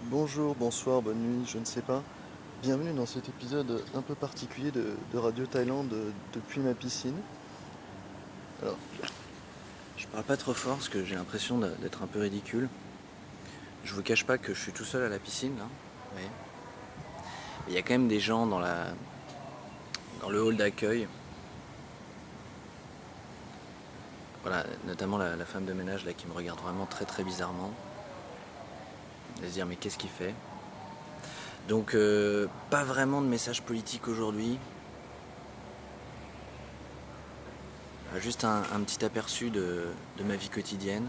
Bonjour, bonsoir, bonne nuit, je ne sais pas. Bienvenue dans cet épisode un peu particulier de Radio Thaïlande depuis ma piscine. Alors, je parle pas trop fort parce que j'ai l'impression d'être un peu ridicule. Je vous cache pas que je suis tout seul à la piscine là. Ouais. Il y a quand même des gens dans le hall d'accueil. Voilà, notamment la femme de ménage là qui me regarde vraiment très très bizarrement. Elle va se dire mais qu'est-ce qu'il fait? Donc pas vraiment de message politique aujourd'hui. Juste un petit aperçu de ma vie quotidienne.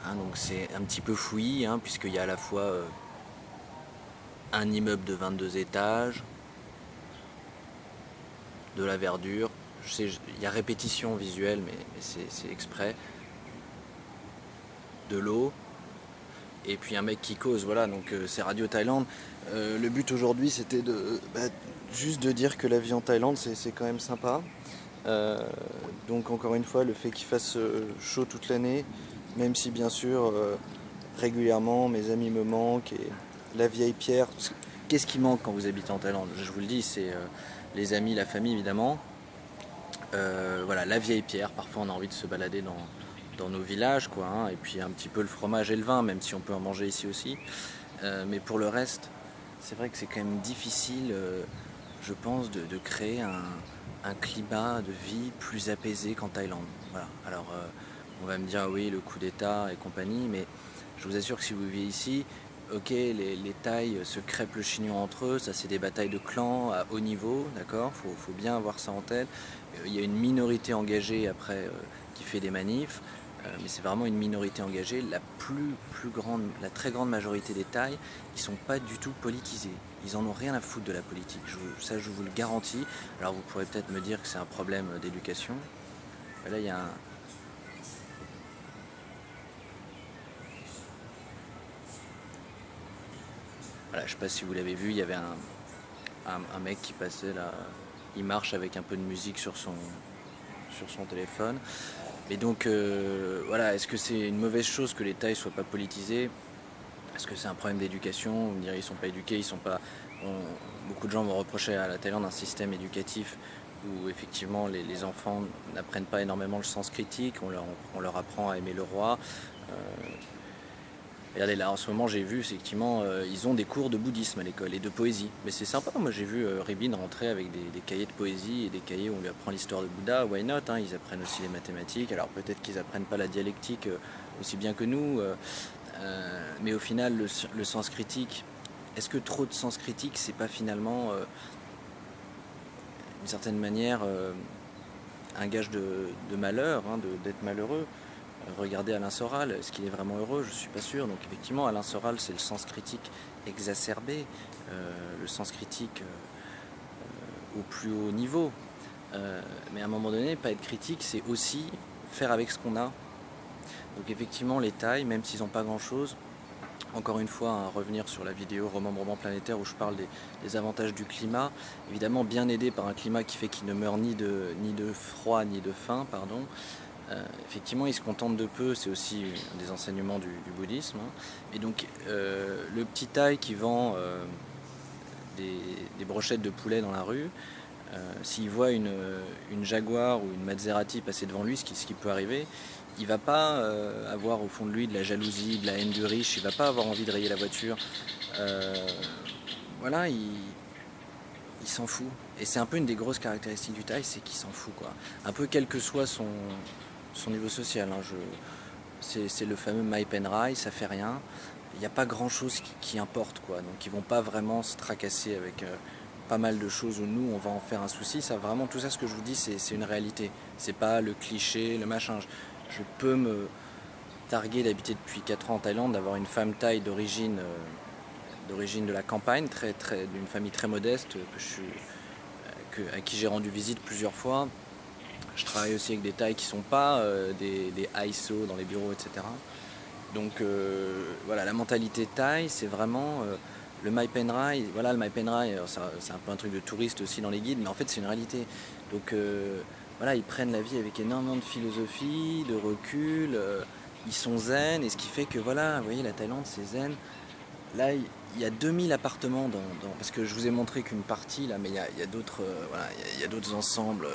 Donc c'est un petit peu fouillis, puisqu'il y a à la fois un immeuble de 22 étages, de la verdure. Je sais, il y a répétition visuelle, mais c'est exprès. De l'eau. Et puis un mec qui cause, voilà, donc c'est Radio Thaïlande. Le but aujourd'hui c'était juste de dire que la vie en Thaïlande c'est quand même sympa. Donc encore une fois le fait qu'il fasse chaud toute l'année, même si bien sûr régulièrement mes amis me manquent et la vieille pierre. Qu'est-ce qui manque quand vous habitez en Thaïlande? Je vous le dis, c'est les amis, la famille évidemment. Voilà, la vieille pierre, parfois on a envie de se balader dans nos villages, quoi, et puis un petit peu le fromage et le vin, même si on peut en manger ici aussi. Mais pour le reste, c'est vrai que c'est quand même difficile, je pense, de créer un climat de vie plus apaisé qu'en Thaïlande. Voilà. Alors, on va me dire oui, le coup d'État et compagnie, mais je vous assure que si vous vivez ici, ok, les Thaïs se crêpent le chignon entre eux, ça c'est des batailles de clans à haut niveau, d'accord, faut bien avoir ça en tête. Il y a une minorité engagée après qui fait des manifs, mais c'est vraiment une minorité engagée. La très grande majorité des Thaïs, ils sont pas du tout politisés. Ils en ont rien à foutre de la politique. Ça, je vous le garantis. Alors, vous pourrez peut-être me dire que c'est un problème d'éducation. Là, il y a un. Voilà, je sais pas si vous l'avez vu, il y avait un mec qui passait là. Il marche avec un peu de musique sur son téléphone. Et donc, voilà, est-ce que c'est une mauvaise chose que les Thaïs soient pas politisés? Est-ce que c'est un problème d'éducation? Vous me direz, ils sont pas éduqués, ils sont pas. Beaucoup de gens vont reprocher à la Thaïlande un système éducatif où effectivement les enfants n'apprennent pas énormément le sens critique, on leur apprend à aimer le roi. Regardez là en ce moment j'ai vu effectivement ils ont des cours de bouddhisme à l'école et de poésie. Mais c'est sympa, moi j'ai vu Ribin rentrer avec des cahiers de poésie et des cahiers où on lui apprend l'histoire de Bouddha, why not, ils apprennent aussi les mathématiques, alors peut-être qu'ils apprennent pas la dialectique aussi bien que nous, mais au final le sens critique, est-ce que trop de sens critique c'est pas finalement d'une certaine manière un gage de malheur, d'être malheureux? Regardez Alain Soral, est-ce qu'il est vraiment heureux? Je ne suis pas sûr. Donc effectivement, Alain Soral, c'est le sens critique exacerbé, le sens critique au plus haut niveau. Mais à un moment donné, pas être critique, c'est aussi faire avec ce qu'on a. Donc effectivement, les Thaïs, même s'ils n'ont pas grand-chose, encore une fois, revenir sur la vidéo Remembrement planétaire où je parle des avantages du climat, évidemment bien aidé par un climat qui fait qu'il ne meurt ni de froid ni de faim, pardon. Effectivement, ils se contentent de peu, c'est aussi des enseignements du bouddhisme. Et donc, le petit Thaï qui vend des brochettes de poulet dans la rue, s'il voit une Jaguar ou une Maserati passer devant lui, ce qui peut arriver, il va pas avoir au fond de lui de la jalousie, de la haine du riche, il va pas avoir envie de rayer la voiture. Voilà, il s'en fout. Et c'est un peu une des grosses caractéristiques du Thaï, c'est qu'il s'en fout, quoi. Un peu quel que soit son niveau social. C'est le fameux Mai Pen Rai, ça fait rien. Il n'y a pas grand chose qui importe, quoi. Donc ils vont pas vraiment se tracasser avec pas mal de choses où nous on va en faire un souci. Ça vraiment, tout ça, ce que je vous dis, c'est une réalité. C'est pas le cliché, le machin. Je peux me targuer d'habiter depuis 4 ans en Thaïlande, d'avoir une femme thaï d'origine de la campagne, d'une famille très modeste, à qui j'ai rendu visite plusieurs fois. Je travaille aussi avec des Thaïs qui ne sont pas des ISO dans les bureaux, etc. Donc voilà, la mentalité Thaï, c'est vraiment le Mai Pen Rai. Voilà, le Mai Pen Rai, c'est un peu un truc de touriste aussi dans les guides, mais en fait c'est une réalité. Donc voilà, ils prennent la vie avec énormément de philosophie, de recul. ils sont zen, et ce qui fait que voilà, vous voyez, la Thaïlande c'est zen. Là, il y a 2000 appartements parce que je vous ai montré qu'une partie là, mais il y a d'autres voilà, il y a d'autres ensembles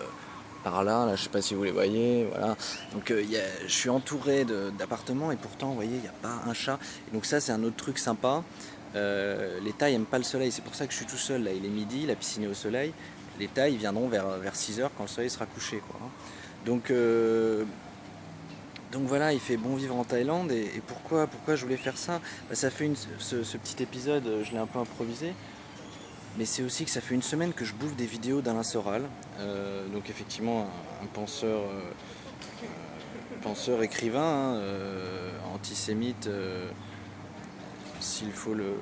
par là, je sais pas si vous les voyez, voilà. Donc je suis entouré d'appartements, et pourtant, vous voyez, il n'y a pas un chat. Et donc ça, c'est un autre truc sympa. Les Thaïs n'aiment pas le soleil, c'est pour ça que je suis tout seul là. Il est midi, la piscine est au soleil. Les Thaïs ils viendront vers 6 heures quand le soleil sera couché, quoi. Donc voilà, il fait bon vivre en Thaïlande, et pourquoi je voulais faire ça, bah, ça fait ce petit épisode, je l'ai un peu improvisé, mais c'est aussi que ça fait une semaine que je bouffe des vidéos d'Alain Soral, donc effectivement un penseur écrivain, hein, antisémite, s'il faut le...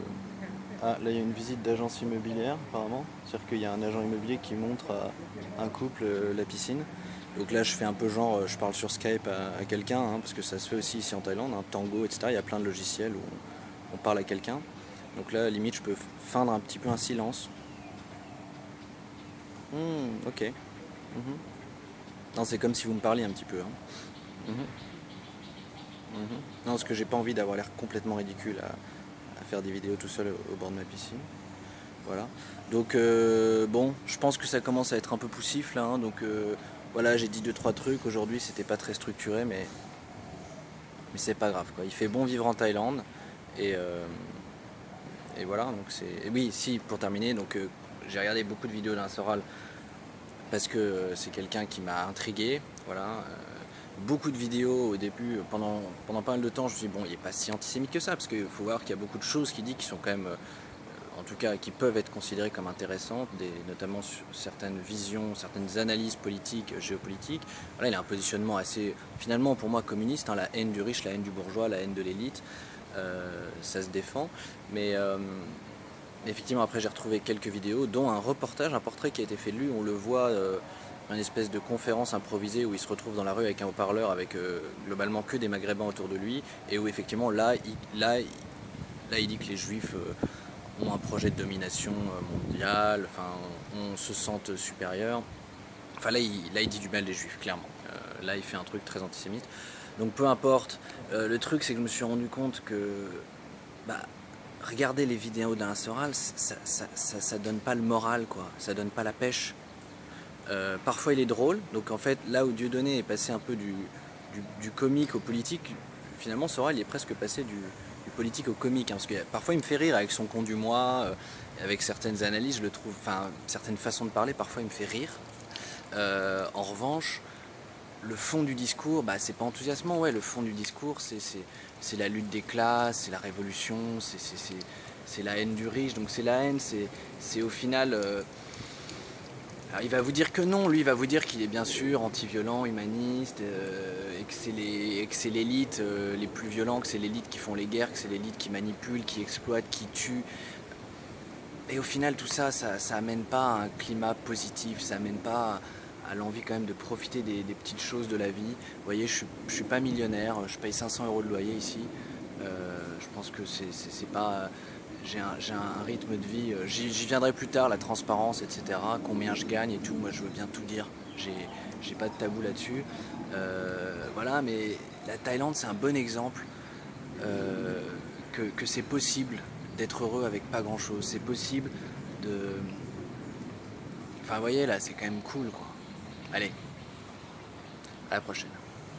Ah, là il y a une visite d'agence immobilière apparemment, c'est-à-dire qu'il y a un agent immobilier qui montre à un couple la piscine. Donc là je fais un peu genre, je parle sur Skype à quelqu'un, hein, parce que ça se fait aussi ici en Thaïlande, hein, Tango, etc. Il y a plein de logiciels où on parle à quelqu'un. Donc là limite je peux feindre un petit peu un silence. Ok. Mhm. Non, c'est comme si vous me parliez un petit peu, hein. Mhm. Mhm. Non, parce que j'ai pas envie d'avoir l'air complètement ridicule à faire des vidéos tout seul au bord de ma piscine. Voilà. Donc bon, je pense que ça commence à être un peu poussif là, hein, donc voilà, j'ai dit 2-3 trucs. Aujourd'hui c'était pas très structuré, mais c'est pas grave, quoi. Il fait bon vivre en Thaïlande, et, euh, et voilà, donc c'est... Oui, si, pour terminer, donc j'ai regardé beaucoup de vidéos d'Alain Soral parce que c'est quelqu'un qui m'a intrigué, voilà. Beaucoup de vidéos au début, pendant pas mal de temps, je me suis dit, bon, il n'est pas si antisémite que ça, parce qu'il faut voir qu'il y a beaucoup de choses qu'il dit qui sont quand même, en tout cas, qui peuvent être considérées comme intéressantes, notamment sur certaines visions, certaines analyses politiques, géopolitiques. Voilà, il a un positionnement assez, finalement, pour moi, communiste, hein, la haine du riche, la haine du bourgeois, la haine de l'élite, ça se défend. Mais effectivement, après, j'ai retrouvé quelques vidéos, dont un portrait qui a été fait de lui. On le voit, une espèce de conférence improvisée où il se retrouve dans la rue avec un haut-parleur, avec globalement que des Maghrébins autour de lui, et où effectivement, là, il dit que les Juifs ont un projet de domination mondiale, enfin, on se sente supérieur. Enfin, là, il dit du mal des Juifs, clairement. Là, il fait un truc très antisémite. Donc, peu importe. Le truc, c'est que je me suis rendu compte que... Bah, regarder les vidéos d'Alain Soral, ça donne pas le moral, quoi. Ça donne pas la pêche. Parfois il est drôle, donc en fait là où Dieudonné est passé un peu du comique au politique, finalement Soral il est presque passé du politique au comique, hein, parce que parfois il me fait rire avec son con du mois, avec certaines analyses, je le trouve, enfin certaines façons de parler, parfois il me fait rire. En revanche, le fond du discours, bah, c'est pas enthousiasmant, ouais, le fond du discours c'est la lutte des classes, c'est la révolution, c'est la haine du riche, donc c'est la haine, c'est au final... alors, il va vous dire que non, lui il va vous dire qu'il est bien sûr anti-violent, humaniste, et que c'est l'élite les plus violents, que c'est l'élite qui font les guerres, que c'est l'élite qui manipule, qui exploite, qui tue. Et au final tout ça, ça amène pas à un climat positif, ça amène pas à l'envie quand même de profiter des petites choses de la vie. Vous voyez, je suis pas millionnaire, je paye 500 € de loyer ici. Je pense que c'est pas... J'ai un rythme de vie, j'y viendrai plus tard, la transparence, etc. Combien je gagne et tout, moi je veux bien tout dire. J'ai pas de tabou là-dessus. Voilà, mais la Thaïlande c'est un bon exemple que c'est possible d'être heureux avec pas grand-chose. C'est possible de... Enfin, vous voyez, là, c'est quand même cool, quoi. Allez, à la prochaine.